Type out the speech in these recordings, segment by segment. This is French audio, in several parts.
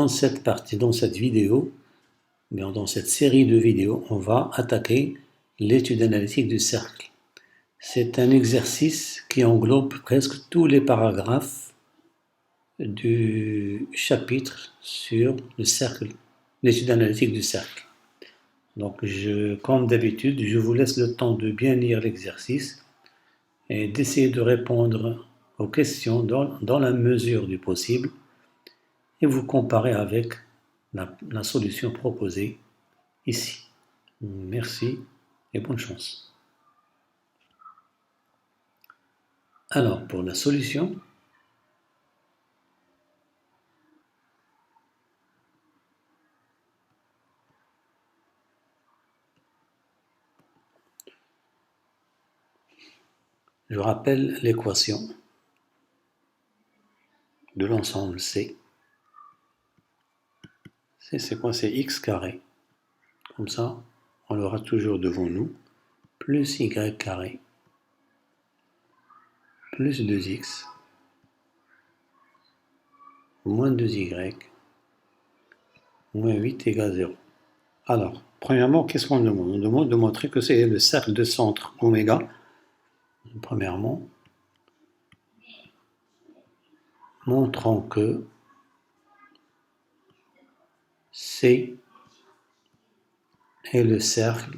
dans cette partie, dans cette vidéo, bien dans cette série de vidéos, on va attaquer l'étude analytique du cercle. C'est un exercice qui englobe presque tous les paragraphes du chapitre sur le cercle, l'étude analytique du cercle. Donc, comme d'habitude, je vous laisse le temps de bien lire l'exercice et d'essayer de répondre aux questions dans la mesure du possible et vous comparer avec la solution proposée ici. Merci et bonne chance. Alors, pour la solution, je rappelle l'équation de l'ensemble C. C'est quoi? C'est x carré. Comme ça, on l'aura toujours devant nous. Plus y carré. Plus 2x. Moins 2y. Moins 8 égale 0. Alors, premièrement, qu'est-ce qu'on demande? On demande de montrer que c'est le cercle de centre oméga. Premièrement, montrons que C est le cercle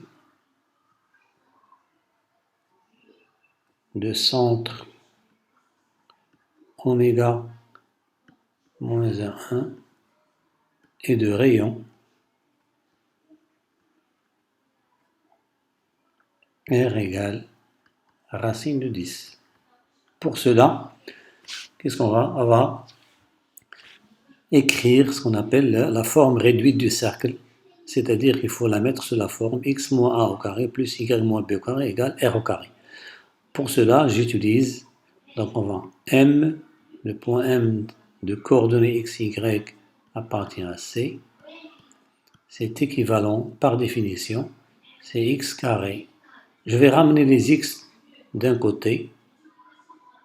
de centre oméga moins 1 et de rayon R égale racine de 10. Pour cela, qu'est-ce qu'on va? On va écrire ce qu'on appelle la forme réduite du cercle, c'est-à-dire qu'il faut la mettre sous la forme x moins a au carré plus y moins b au carré égale r au carré. Pour cela, j'utilise, donc on va M, le point M de coordonnées x, y appartient à C. C'est équivalent par définition, c'est x carré. Je vais ramener les x d'un côté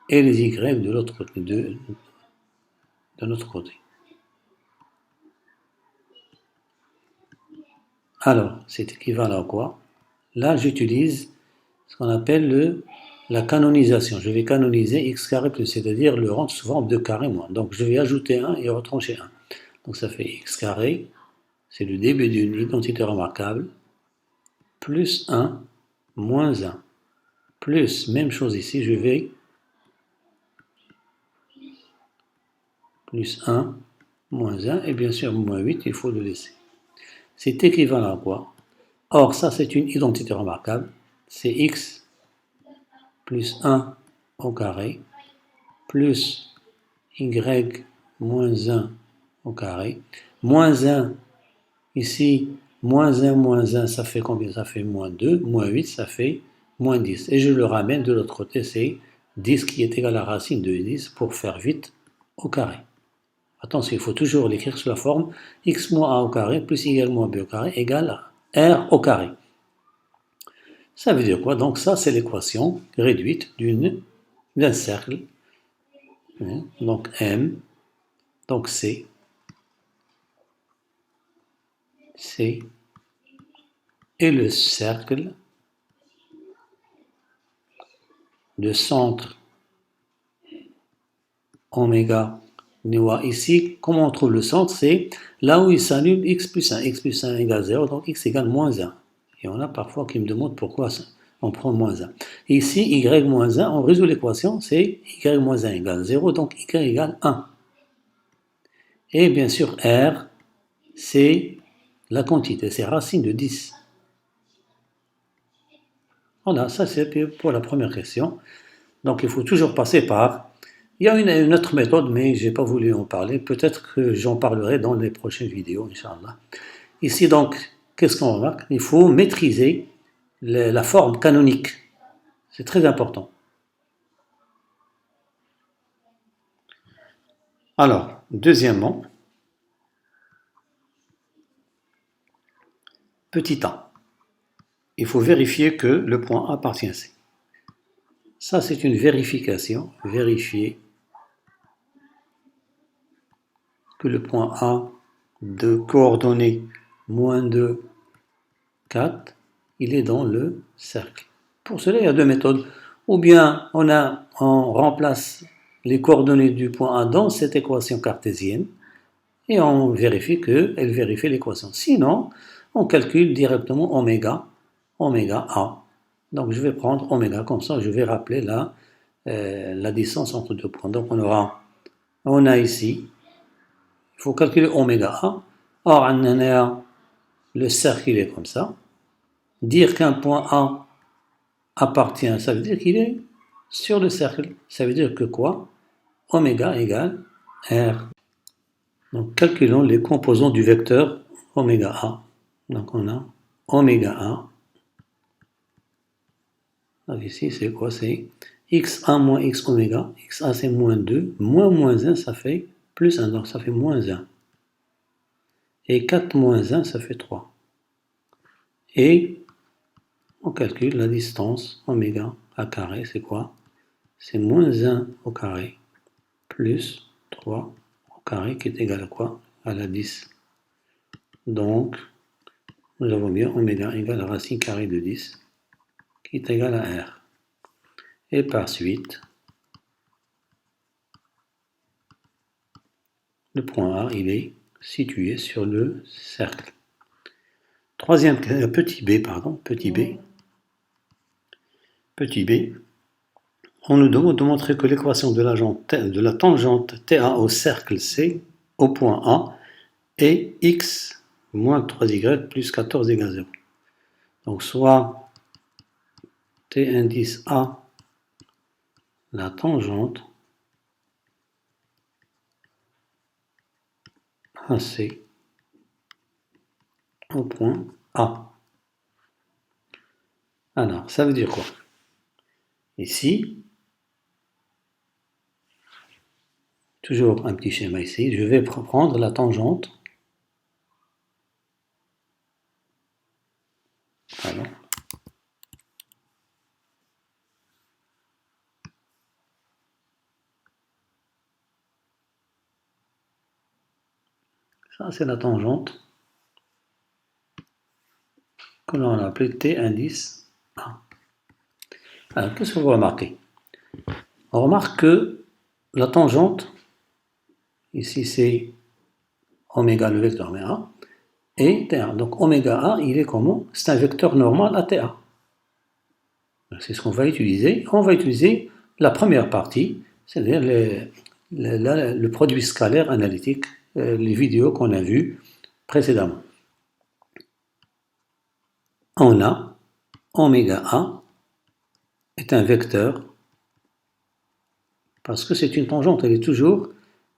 et les y de l'autre côté, de notre côté. Alors, c'est équivalent à quoi? Là, j'utilise ce qu'on appelle la canonisation. Je vais canoniser x carré plus, c'est-à-dire le rendre sous forme de carré moins. Donc, je vais ajouter 1 et retrancher 1. Donc, ça fait x carré, c'est le début d'une identité remarquable, plus 1, moins 1. Plus, même chose ici, je vais plus 1, moins 1, et bien sûr, moins 8, il faut le laisser. C'est équivalent à quoi? Or, ça, c'est une identité remarquable. C'est x plus 1 au carré, plus y moins 1 au carré. Moins 1, ici, moins 1, ça fait combien? Ça fait moins 2. Moins 8, ça fait moins 10. Et je le ramène de l'autre côté, c'est 10 qui est égal à la racine de 10 pour faire vite au carré. Attention, il faut toujours l'écrire sous la forme x moins a au carré plus y moins b au carré égale r au carré. Ça veut dire quoi? Donc ça, c'est l'équation réduite d'un cercle. Donc M, donc C est le cercle de centre oméga. Ici, comment on trouve le centre? C'est là où il s'annule x plus 1. X plus 1 égale 0, donc x égale moins 1. Et on a parfois qui me demandent pourquoi on prend moins 1. Et ici, y moins 1, on résout l'équation, c'est y moins 1 égale 0, donc y égale 1. Et bien sûr, R, c'est la quantité, c'est racine de 10. Voilà, ça c'est pour la première question. Donc il faut toujours passer par... Il y a une autre méthode, mais je n'ai pas voulu en parler. Peut-être que j'en parlerai dans les prochaines vidéos, Inch'Allah. Ici donc, qu'est-ce qu'on remarque? Il faut maîtriser la forme canonique. C'est très important. Alors, deuxièmement, petit a. Il faut vérifier que le point A appartient à C. Ça, c'est une vérification. Vérifier que le point A de coordonnées moins 2, 4, il est dans le cercle. Pour cela, il y a deux méthodes. Ou bien on remplace les coordonnées du point A dans cette équation cartésienne et on vérifie qu'elle vérifie l'équation. Sinon, on calcule directement oméga A. Donc je vais prendre oméga, comme ça je vais rappeler la distance entre deux points. Donc on a ici, il faut calculer oméga A. Or, le cercle il est comme ça. Dire qu'un point A appartient, ça veut dire qu'il est sur le cercle. Ça veut dire que quoi? Oméga égale R. Donc calculons les composants du vecteur oméga A. Donc on a oméga A. Donc ici c'est quoi? C'est x1 moins x oméga. xa c'est moins 2. Moins 1 ça fait plus 1. Donc ça fait moins 1. Et 4 moins 1 ça fait 3. Et on calcule la distance oméga à carré, c'est quoi? C'est moins 1 au carré plus 3 au carré qui est égal à quoi? À la 10. Donc, nous avons bien oméga égale à racine carrée de 10 qui est égal à R. Et par suite, le point A, il est situé sur le cercle. Troisième, petit b, on nous demande de montrer que l'équation de la tangente TA au cercle C, au point A, est x moins 3y plus 14 égale 0. Donc soit T indice A, la tangente AC au point A. Alors, ça veut dire quoi? Ici, toujours un petit schéma ici, je vais prendre la tangente. Pardon. Ça, c'est la tangente que l'on a appelée T indice A. Alors, qu'est-ce que vous remarquez? On remarque que la tangente, ici c'est oméga, le vecteur A, et TA. Donc oméga A, il est comment? C'est un vecteur normal à TA. C'est ce qu'on va utiliser. On va utiliser la première partie, c'est-à-dire le produit scalaire analytique, les vidéos qu'on a vues précédemment. On a oméga A est un vecteur parce que c'est une tangente, elle est toujours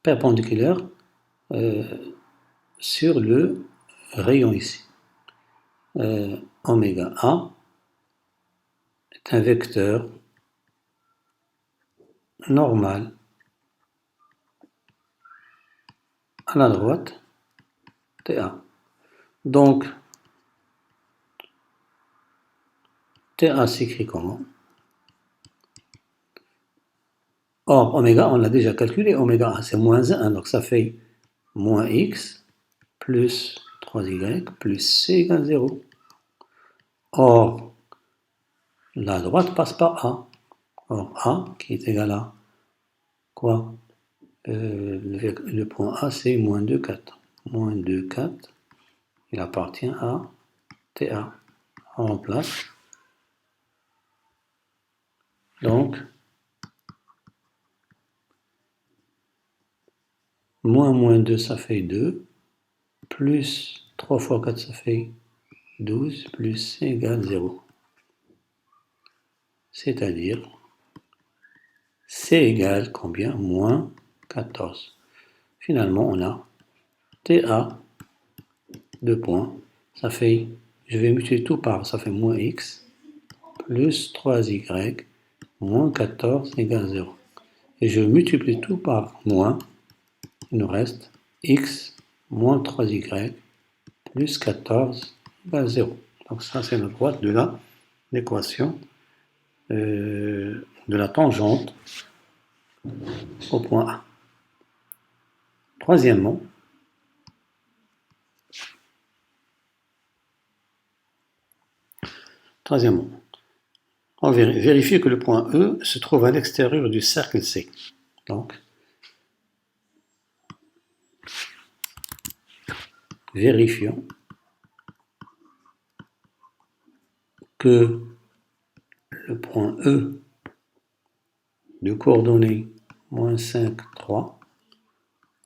perpendiculaire sur le rayon ici. Oméga A est un vecteur normal à la droite TA. Donc, TA s'écrit comment? Or, oméga, on l'a déjà calculé, oméga A c'est moins 1, donc ça fait moins x plus 3y plus c égale 0. Or, la droite passe par A. Or, A qui est égal à quoi? Le point A c'est moins 2, 4. Moins 2, 4, il appartient à TA. On remplace. Donc, moins 2 ça fait 2, plus 3 fois 4 ça fait 12, plus c égale 0. C'est-à-dire, c égale combien? Moins 14. Finalement, on a TA, 2 points, ça fait, je vais multiplier tout par, ça fait moins x, plus 3y, moins 14 égale 0. Et je multiplie tout par moins, il nous reste x moins 3y plus 14 égale 0. Donc ça, c'est notre droite de l'équation de la tangente au point A. Troisièmement, Troisièmement, on vérifie que le point E se trouve à l'extérieur du cercle C. Donc, vérifions que le point E de coordonnées moins 5, 3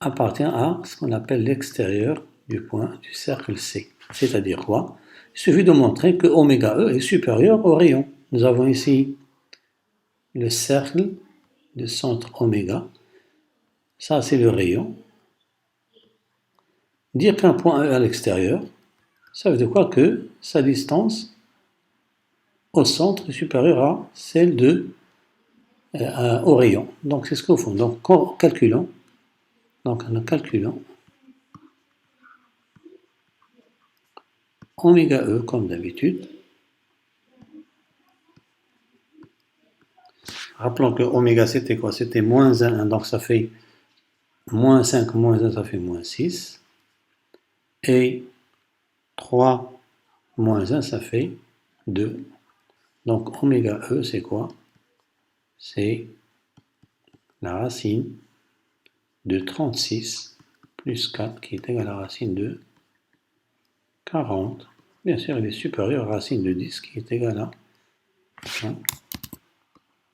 appartient à ce qu'on appelle l'extérieur du point du cercle C. C'est-à-dire quoi? Il suffit de montrer que oméga E est supérieur au rayon. Nous avons ici le cercle de centre oméga. Ça, c'est le rayon. Dire qu'un point E est à l'extérieur, ça veut dire quoi? Que sa distance au centre est supérieure à celle au rayon. Donc, c'est ce qu'on fait. Donc, calculons. Donc, en calculant oméga E comme d'habitude. Rappelons que oméga c'était quoi? C'était moins 1, donc ça fait moins 5 moins 1, ça fait moins 6. Et 3 moins 1, ça fait 2. Donc oméga E c'est quoi? C'est la racine de 36 plus 4 qui est égale à la racine de 40. Bien sûr, il est supérieur à la racine de 10 qui est égale à 1.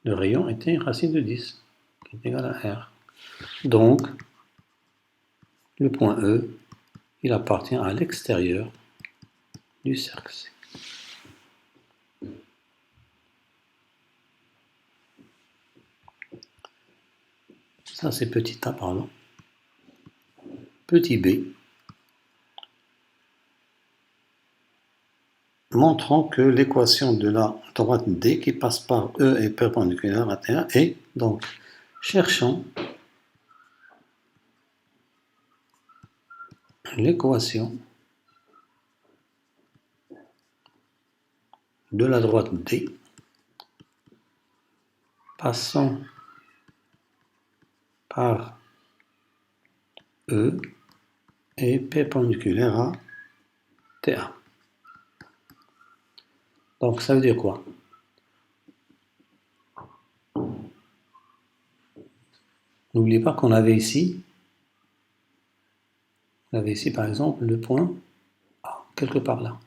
Le rayon était racine de 10 qui est égale à R. Donc, le point E, il appartient à l'extérieur du cercle C. Ça, c'est petit a, pardon. Petit b. Montrons que l'équation de la droite D qui passe par E est perpendiculaire à T1 et donc cherchons l'équation de la droite D passant par E est perpendiculaire à TA. Donc ça veut dire quoi? N'oubliez pas qu'on avait ici par exemple le point A, quelque part là.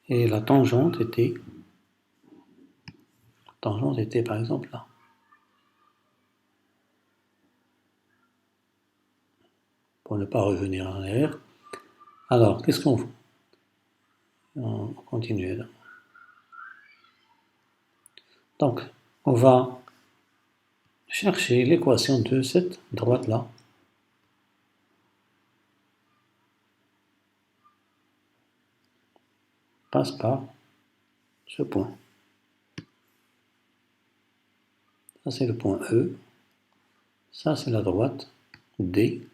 Et la tangente était par exemple là. Pour ne pas revenir en arrière. Alors, qu'est-ce qu'on fait? On continue là. Donc, on va chercher l'équation de cette droite-là. Passe par ce point. Ça, c'est le point E. Ça, c'est la droite D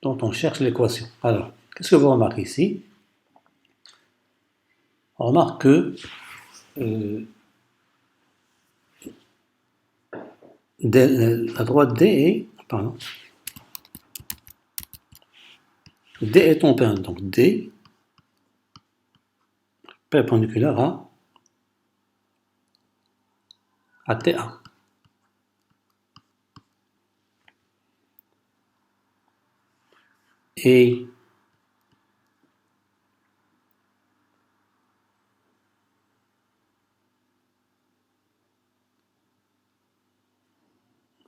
dont on cherche l'équation. Alors, qu'est-ce que vous remarquez ici? On remarque que la droite D est, D est tombée, donc D perpendiculaire à TA. Et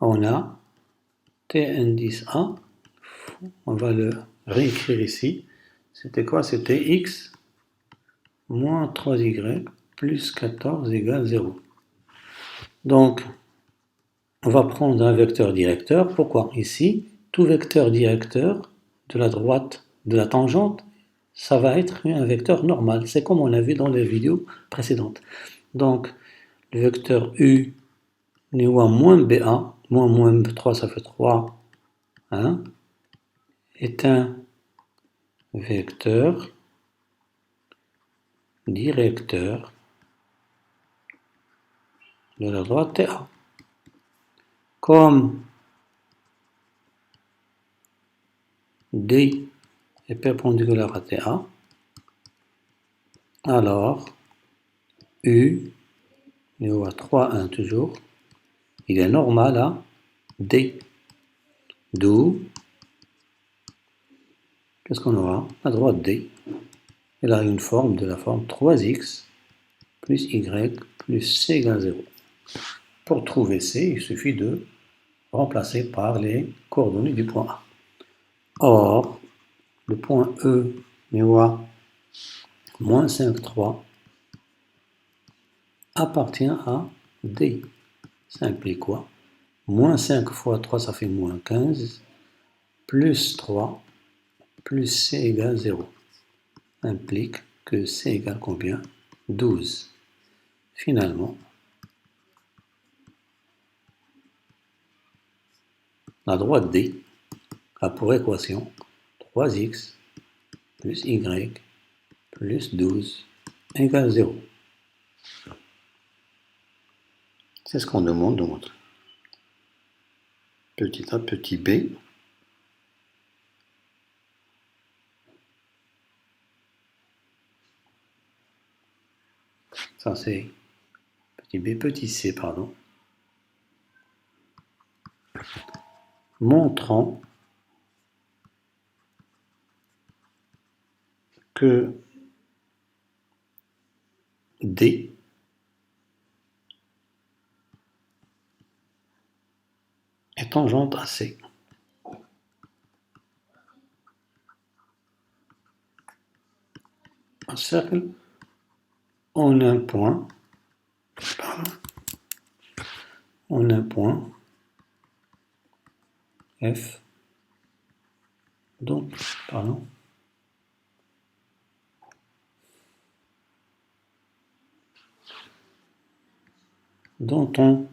on a T indice A, on va le réécrire ici. C'était quoi? C'était X moins 3Y plus 14 égale 0. Donc, on va prendre un vecteur directeur. Pourquoi? Ici, tout vecteur directeur de la droite de la tangente, ça va être un vecteur normal. C'est comme on a vu dans les vidéos précédentes. Donc, le vecteur U niveau moins BA, moins 3, ça fait 3, hein, est un vecteur directeur de la droite TA. Comme D est perpendiculaire à TA, Alors, U, il y aura 3, 1 toujours, il est normal à D. D'où, qu'est-ce qu'on aura? La droite D. Elle a une forme de la forme 3x plus y plus c égale 0. Pour trouver c, il suffit de remplacer par les coordonnées du point A. Or, le point E, à moins 5, 3, appartient à D. Ça implique quoi? Moins 5 fois 3, ça fait moins 15, plus 3, plus c égale 0. Implique que c égale combien? 12. Finalement, la droite D a pour équation 3x plus y plus 12 égale 0. C'est ce qu'on demande de montrer. Petit a, petit b. Ça c'est petit b, petit c, pardon. Montrant que D est tangente à C. Un cercle en un point, F, donc, dont on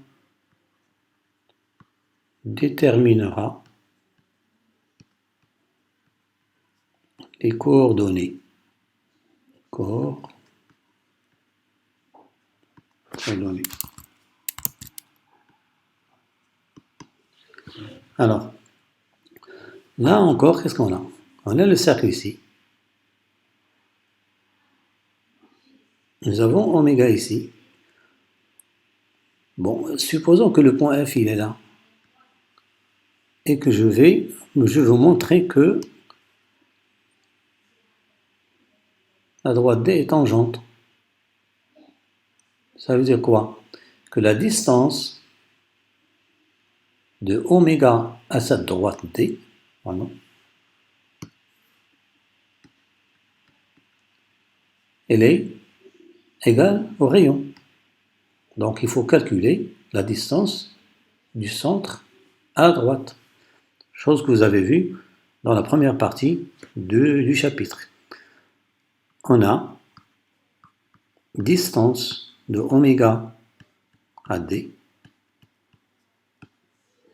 déterminera les coordonnées. Alors, là encore, qu'est-ce qu'on a? On a le cercle ici. Nous avons oméga ici. Bon, supposons que le point F, il est là. Et que je veux montrer que la droite D est tangente. Ça veut dire quoi? Que la distance de oméga à cette droite D, elle est égale au rayon. Donc il faut calculer la distance du centre à la droite. Chose que vous avez vue dans la première partie du chapitre. On a distance de oméga à D.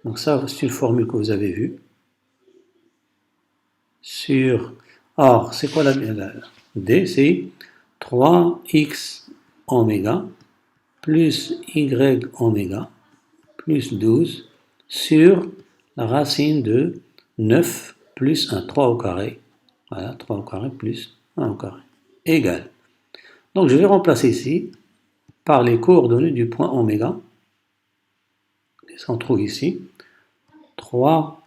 Donc ça, c'est une formule que vous avez vue. Or, c'est quoi la D? C'est 3x oméga plus y oméga plus 12 sur la racine de 9 plus 1, 3 au carré. Voilà, 3 au carré plus 1 au carré. Égal. Donc je vais remplacer ici par les coordonnées du point oméga. Qu'est-ce qu'on trouve ici? 3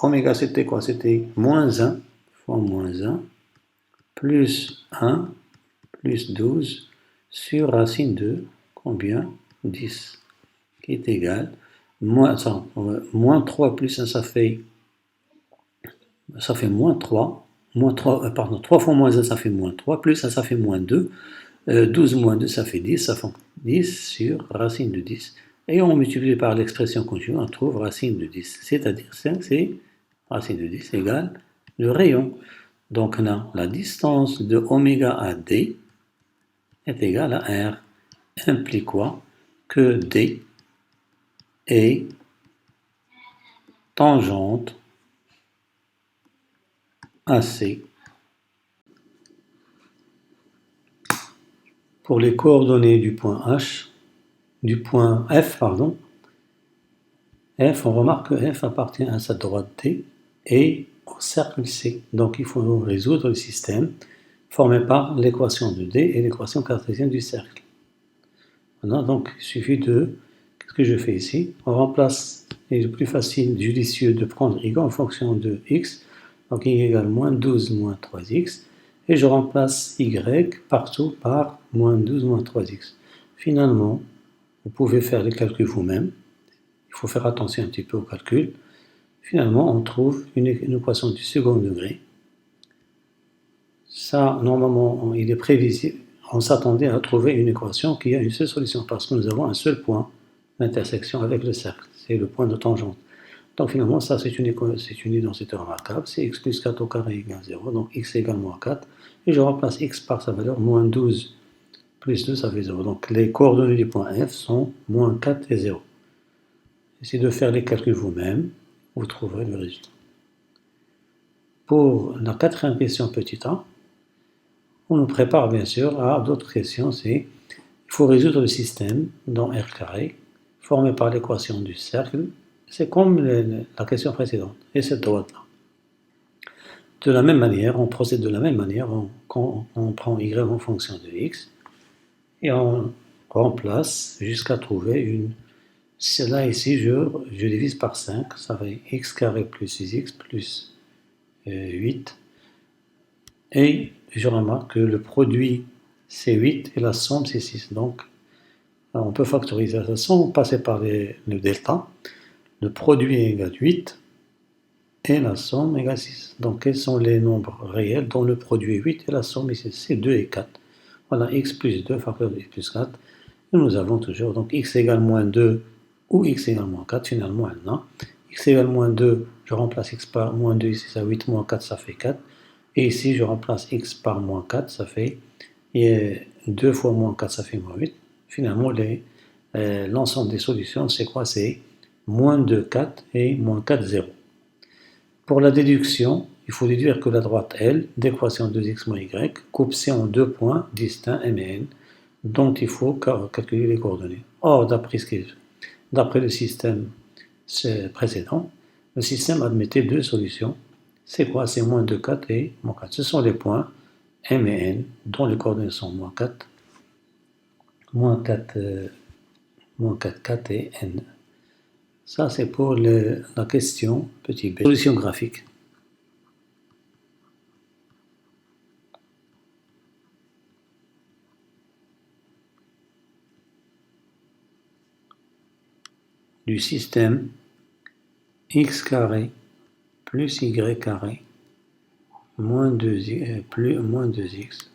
oméga, c'était quoi? C'était moins 1 fois moins 1 plus 1 plus 12 sur racine de combien? 10, qui est égal moins 3 plus 1, ça fait moins 3. 3 fois moins 1, ça fait moins 3, plus 1, ça fait moins 2. 12 moins 2, ça fait 10, ça fait 10 sur racine de 10. Et on multiplie par l'expression conjuguée, on trouve racine de 10. C'est-à-dire 5, c'est racine de 10 égale le rayon. Donc là, la distance de oméga à D est égale à R. Implique quoi? Que D est tangente à C. Pour les coordonnées du point F, F, on remarque que F appartient à sa droite D et au cercle C. Donc il faut résoudre le système. formés par l'équation de D et l'équation cartésienne du cercle. Voilà, donc il suffit de... Qu'est-ce que je fais ici? On remplace, il est plus facile, judicieux de prendre y en fonction de x, donc y égale moins 12 moins 3x, et je remplace y partout par moins 12 moins 3x. Finalement, vous pouvez faire les calculs vous-même, il faut faire attention un petit peu au calcul. Finalement, on trouve une équation du second degré. Ça, normalement, il est prévisible. On s'attendait à trouver une équation qui a une seule solution parce que nous avons un seul point d'intersection avec le cercle. C'est le point de tangente. Donc finalement, ça, c'est une identité remarquable. C'est x plus 4 au carré égale 0. Donc x égale moins 4. Et je remplace x par sa valeur, moins 12 plus 2, ça fait 0. Donc les coordonnées du point F sont moins 4 et 0. Essayez de faire les calculs vous-même. Vous trouverez le résultat. Pour la quatrième question petit a, on nous prépare bien sûr à d'autres questions. C'est il faut résoudre le système dans R carré, formé par l'équation du cercle. C'est comme la question précédente, et cette droite-là. De la même manière, on procède de la même manière quand on prend y en fonction de x, et on remplace jusqu'à trouver une... Là, ici, je divise par 5, ça fait x carré plus 6x plus 8. Et je remarque que le produit, c'est 8 et la somme, c'est 6. Donc, on peut factoriser ça sans passer par le delta. Le produit égale 8 et la somme égale 6. Donc, quels sont les nombres réels dont le produit est 8 et la somme ici, c'est 2 et 4. Voilà, x plus 2 facteur de x plus 4. Et nous avons toujours, donc x égale moins 2 ou x égale moins 4, finalement, maintenant. X égale moins 2, je remplace x par moins 2, ici ça 8, moins 4, ça fait 4. Et ici, je remplace x par moins 4, ça fait 2 fois moins 4, ça fait moins 8. Finalement, l'ensemble des solutions, c'est quoi? C'est moins 2, 4 et moins 4, 0. Pour la déduction, il faut déduire que la droite L d'équation 2x moins y coupe C en deux points distincts M et N, dont il faut calculer les coordonnées. Or, d'après le système précédent, le système admettait deux solutions. C'est quoi? C'est moins 2, 4 et moins 4. Ce sont les points M et N, dont les coordonnées sont moins 4, 4 et N. Ça, c'est pour la question petit b. Solution graphique. Du système x carré plus y carré moins 2x plus 2x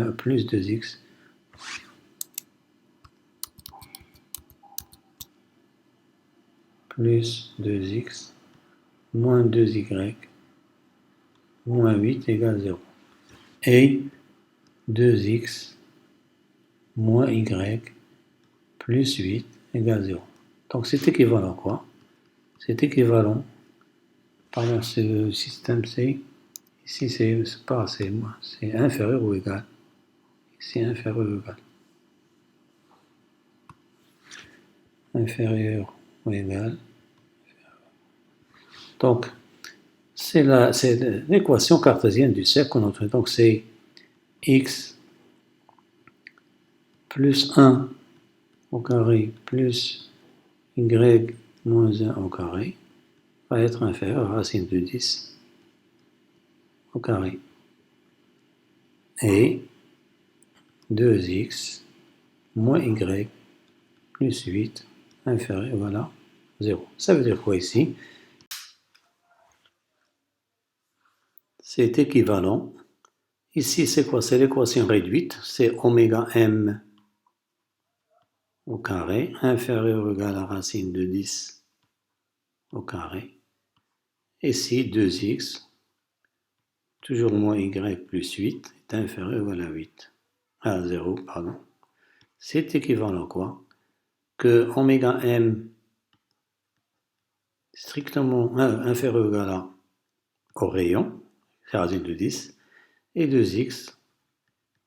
plus 2x moins 2y moins 8 égale 0. Et 2x moins y plus 8 égale 0. Donc c'est équivalent quoi? C'est équivalent, pardon, c'est le système C, ici c'est pas C, c'est inférieur ou égal. Ici inférieur ou égal. Inférieur ou égal. Donc, c'est l'équation cartésienne du cercle qu'on obtient. Donc c'est x plus 1 au carré plus y moins 1 au carré va être inférieur à racine de 10 au carré. Et 2x moins y plus 8 inférieur, voilà, 0. Ça veut dire quoi ici? C'est équivalent. Ici, c'est quoi? C'est l'équation réduite. C'est oméga m au carré inférieur ou égal à racine de 10 au carré. Ici, 2x, toujours moins y plus 8, est inférieur ou égal à 8. À 0, pardon. C'est équivalent à quoi? Que oméga m strictement inférieur ou égal au rayon, c'est racine de 10, et 2x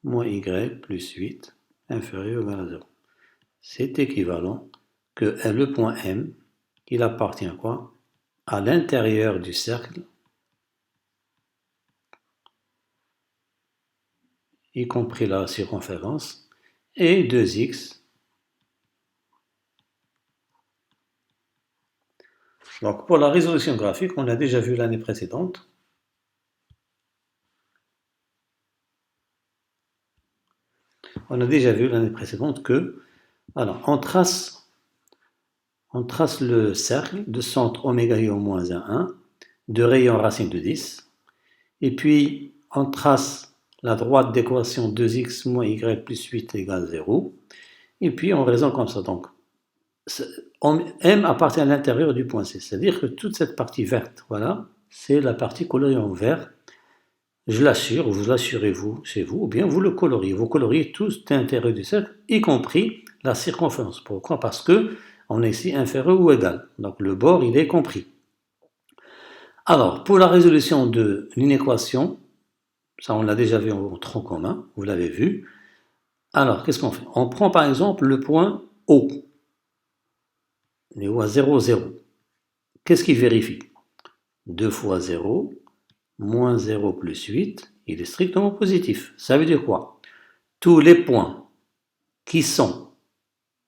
moins y plus 8 inférieur ou égal à 0. C'est équivalent que le point M, il appartient à quoi? À l'intérieur du cercle y compris la circonférence, et 2x. Donc pour la résolution graphique, on a déjà vu l'année précédente. On a déjà vu l'année précédente que, alors, on trace le cercle de centre oméga i au moins 1, de rayon racine de 10, et puis on trace la droite d'équation 2x moins y plus 8 égale 0, et puis on raisonne comme ça. Donc, M appartient à l'intérieur du point C, c'est-à-dire que toute cette partie verte, voilà, c'est la partie colorée en vert. Je l'assure, vous l'assurez-vous chez vous, ou bien vous le coloriez. Vous coloriez tout l'intérieur du cercle, y compris la circonférence. Pourquoi? Parce que on est ici inférieur ou égal. Donc le bord, il est compris. Alors, pour la résolution d'une équation, ça on l'a déjà vu en tronc commun, vous l'avez vu. Alors, qu'est-ce qu'on fait? On prend par exemple le point O. On est où à 0, 0. Qu'est-ce qu'il vérifie? 2 fois 0, moins 0 plus 8, il est strictement positif. Ça veut dire quoi? Tous les points qui sont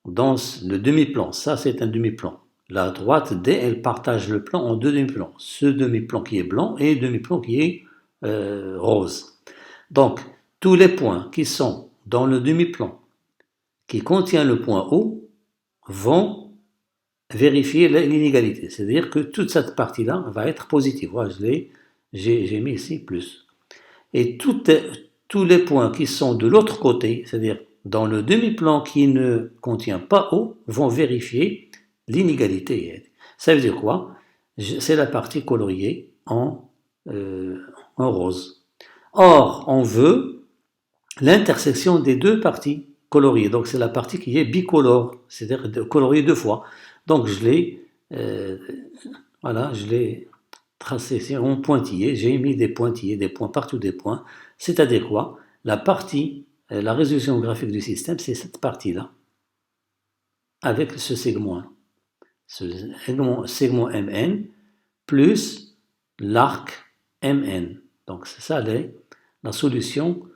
dans le demi-plan, ça c'est un demi-plan. La droite D, elle partage le plan en deux demi-plans. Ce demi-plan qui est blanc et le demi-plan qui est rose. Donc, tous les points qui sont dans le demi-plan qui contient le point O vont vérifier l'inégalité. C'est-à-dire que toute cette partie-là va être positive. Voilà, j'ai mis ici plus. Et tous les points qui sont de l'autre côté, c'est-à-dire dans le demi-plan qui ne contient pas O, vont vérifier l'inégalité. Ça veut dire quoi? C'est la partie coloriée en rose. Or, on veut l'intersection des deux parties coloriées. Donc, c'est la partie qui est bicolore, c'est-à-dire coloriée deux fois. Donc, je l'ai tracé ici en pointillé. J'ai mis des pointillés, des points partout, des points. C'est-à-dire quoi? La résolution graphique du système, c'est cette partie-là, avec ce segment. Ce segment MN plus l'arc MN. Donc, c'est ça la solution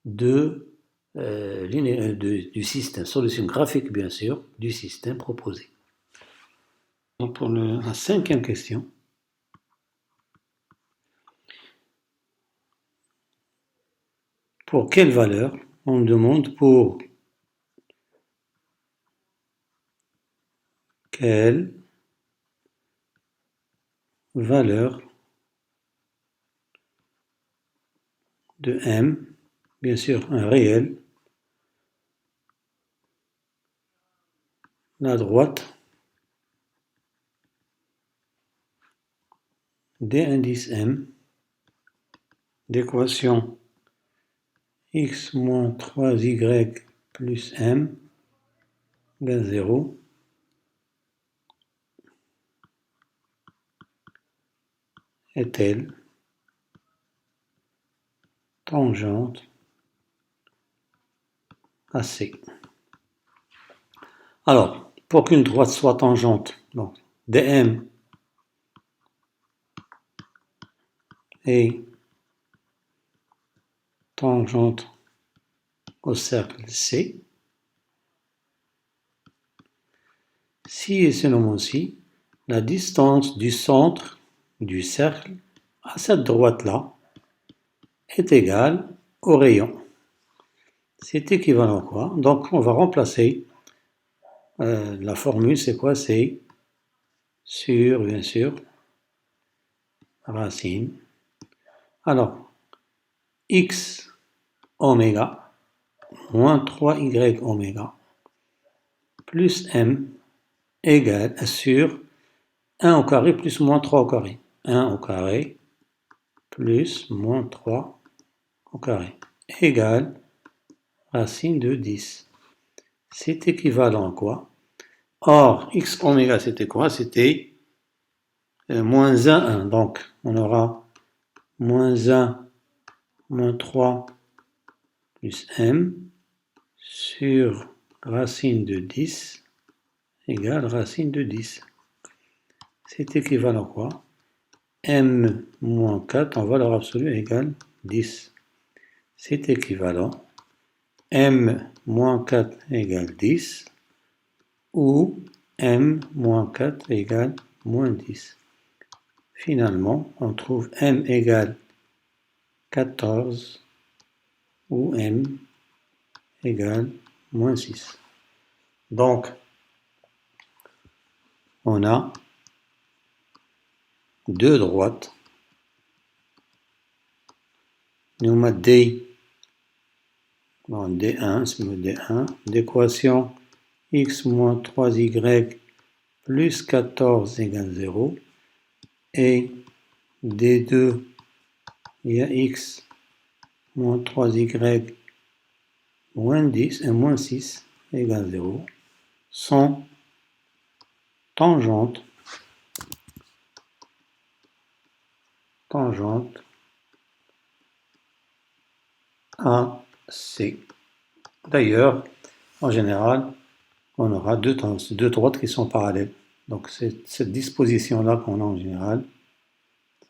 du système, solution graphique bien sûr, du système proposé. Donc pour la cinquième question, pour quelle valeur on demande pour quelle valeur de M, bien sûr un réel, la droite des indices M d'équation x moins 3y plus M égale 0 est-elle tangente à C. Alors, pour qu'une droite soit tangente, donc dm est tangente au cercle C, si et seulement si la distance du centre du cercle à cette droite-là est égale au rayon. C'est équivalent à quoi? Donc on va remplacer la formule, c'est quoi? C'est sur, bien sûr, racine. Alors, x oméga moins 3y oméga plus m égale sur 1 au carré plus moins 3 au carré. 1 au carré plus moins 3 au carré égale racine de 10. C'est équivalent à quoi? Or, x oméga, c'était quoi? C'était moins 1, 1. Donc, on aura moins 1, moins 3 plus m sur racine de 10 égale racine de 10. C'est équivalent à quoi? M moins 4 en valeur absolue égale 10. c'est équivalent. M moins 4 égale 10 ou M moins 4 égale moins 10. Finalement, on trouve M égale 14 ou M égale moins 6. Donc, on a deux droites. Nous avons D, D1, c'est le D1, d'équation x moins 3y plus 14 égale 0. Et D2, il y a x moins 3y moins 10 et moins 6 égale 0, sont tangentes à C. D'ailleurs, en général, on aura deux droites qui sont parallèles. Donc c'est cette disposition-là qu'on a en général.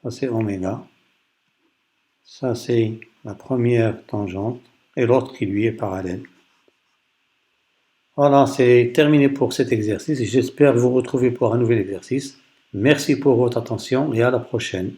Ça c'est oméga. Ça c'est la première tangente et l'autre qui lui est parallèle. Voilà, c'est terminé pour cet exercice et j'espère vous retrouver pour un nouvel exercice. Merci pour votre attention et à la prochaine.